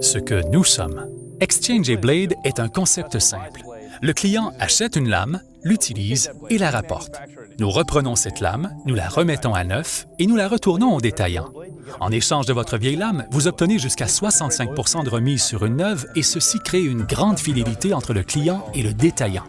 Ce que nous sommes. Exchange Blade est un concept simple. Le client achète une lame, l'utilise et la rapporte. Nous reprenons cette lame, nous la remettons à neuf et nous la retournons au détaillant. En échange de votre vieille lame, vous obtenez jusqu'à 65 % de remise sur une neuve et ceci crée une grande fidélité entre le client et le détaillant.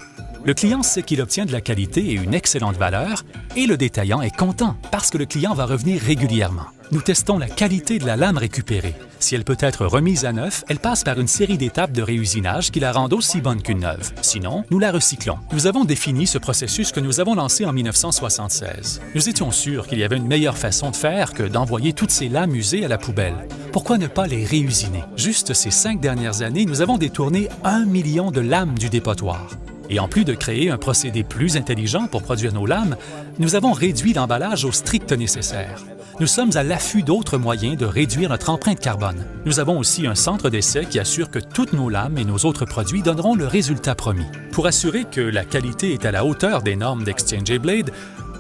Le client sait qu'il obtient de la qualité et une excellente valeur et le détaillant est content parce que le client va revenir régulièrement. Nous testons la qualité de la lame récupérée. Si elle peut être remise à neuf, elle passe par une série d'étapes de réusinage qui la rendent aussi bonne qu'une neuve. Sinon, nous la recyclons. Nous avons défini ce processus que nous avons lancé en 1976. Nous étions sûrs qu'il y avait une meilleure façon de faire que d'envoyer toutes ces lames usées à la poubelle. Pourquoi ne pas les réusiner? Juste ces 5 dernières années, nous avons détourné 1 million de lames du dépotoir. Et en plus de créer un procédé plus intelligent pour produire nos lames, nous avons réduit l'emballage au strict nécessaire. Nous sommes à l'affût d'autres moyens de réduire notre empreinte carbone. Nous avons aussi un centre d'essai qui assure que toutes nos lames et nos autres produits donneront le résultat promis. Pour assurer que la qualité est à la hauteur des normes d'Exchange Blade,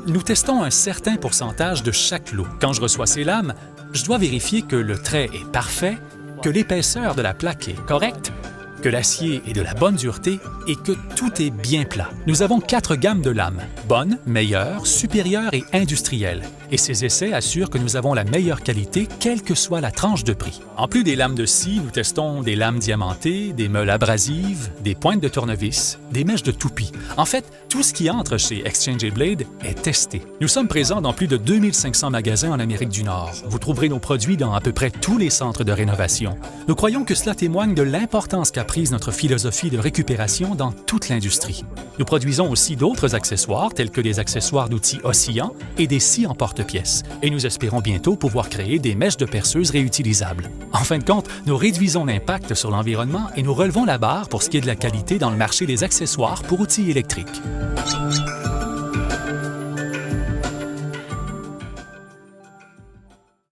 nous testons un certain pourcentage de chaque lot. Quand je reçois ces lames, je dois vérifier que le trait est parfait, que l'épaisseur de la plaque est correcte, que l'acier est de la bonne dureté et que tout est bien plat. Nous avons 4 gammes de lames, bonnes, meilleures, supérieures et industrielles. Et ces essais assurent que nous avons la meilleure qualité, quelle que soit la tranche de prix. En plus des lames de scie, nous testons des lames diamantées, des meules abrasives, des pointes de tournevis, des mèches de toupie. En fait, tout ce qui entre chez Exchange Blade est testé. Nous sommes présents dans plus de 2500 magasins en Amérique du Nord. Vous trouverez nos produits dans à peu près tous les centres de rénovation. Nous croyons que cela témoigne de l'importance qu'a prise notre philosophie de récupération dans toute l'industrie. Nous produisons aussi d'autres accessoires, tels que des accessoires d'outils oscillants et des scies en porte-pièces. Et nous espérons bientôt pouvoir créer des mèches de perceuse réutilisables. En fin de compte, nous réduisons l'impact sur l'environnement et nous relevons la barre pour ce qui est de la qualité dans le marché des accessoires pour outils électriques.